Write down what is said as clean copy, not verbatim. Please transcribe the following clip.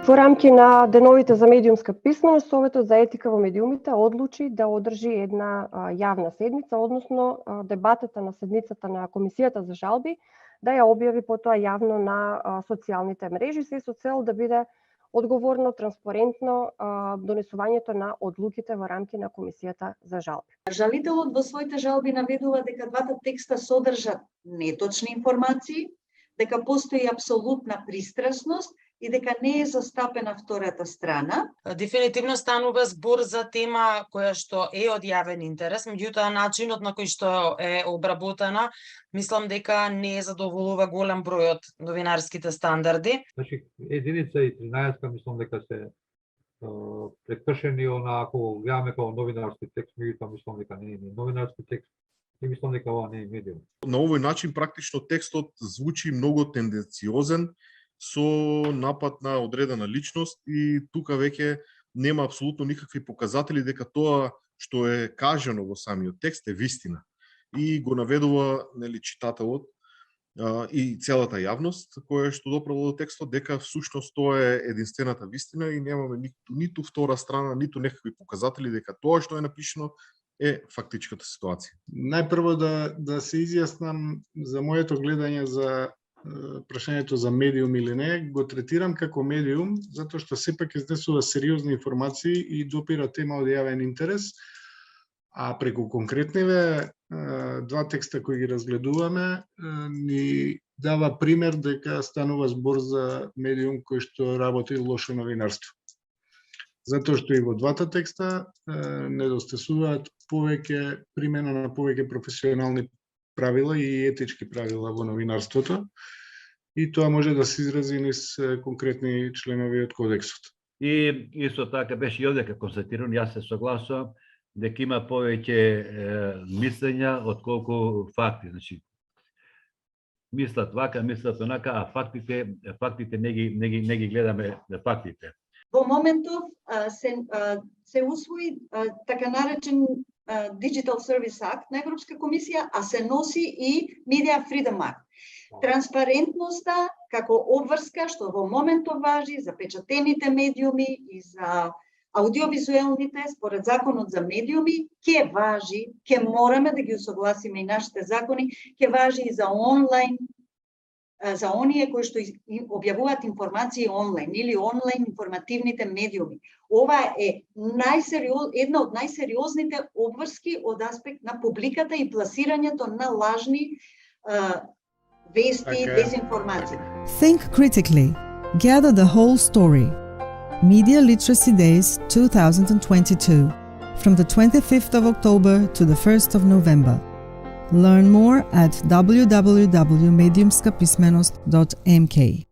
Во рамки на деновите за медиумска писменост, Советот за етика во медиумите одлучи да одржи една јавна седница, односно дебатата на седницата на Комисијата за жалби, да ја објави потоа јавно на социјалните мрежи, се со цел да биде одговорно, транспарентно донесувањето на одлуките во рамки на Комисијата за жалби. Жалителот во своите жалби наведува дека двата текста содржат неточни информации, дека постои апсолутна пристрасност и дека не е застапена втората страна. Дефинитивно станува збор за тема која што е од јавен интерес, меѓутоа начинот на кој што е обработена, мислам дека не задоволува голем број од новинарските стандарди. Значи, единица и 13 мислам дека се прекршени, ако гледаме како новинарски текст, меѓутоа мислам дека не е новинарски текст. И мислам дека ова не е медиум. На овој начин практично текстот звучи многу тенденциозен, со напад на одредена личност и тука веќе нема апсолутно никакви показатели дека тоа што е кажано во самиот текст е вистина. И го наведува читателот и целата јавност која што допрала до текстот дека всушност тоа е единствената вистина и немаме ниту втора страна, ниту некакви показатели дека тоа што е напишано е фактичката ситуација. Најпрво да се изјаснам за моето гледање за прашањето за медиум или не, го третирам како медиум, затоа што сепак изнесува сериозни информации и допира тема од јавен интерес, а преку конкретниве два текста кои ги разгледуваме ни дава пример дека станува збор за медиум кој што работи лошо новинарство. Затоа што и во двата текста недостасуваат повеќе примена на повеќе професионални правила и етички правила во новинарството, и тоа може да се изрази низ конкретни членови од кодексот. И исто така беше и овде констатирано, јас се согласувам дека има повеќе мислења отколку факти. Значи, мислат вака, мислат онака, а фактите не ги гледаме фактите. Во моментов се усвои така наречен Digital Service Act на Европска комисија, а се носи и Media Freedom Act. Транспарентноста како обврска што во моментов важи за печатените медиуми и за аудиовизуелните според законот за медиуми, ќе важи, ќе мораме да ги усогласиме и нашите закони, ќе важи и за онлайн, за оние кои што објавуваат информации онлайн или онлайн информативните медиуми. Ова е една од најсериозните обврски од аспект на публиката и пласирањето на лажни вести и дезинформации. Think critically. Gather the whole story. Media Literacy Days 2022, from the 25th of October to the 1st of November. Learn more at www.mediumskapismenost.mk.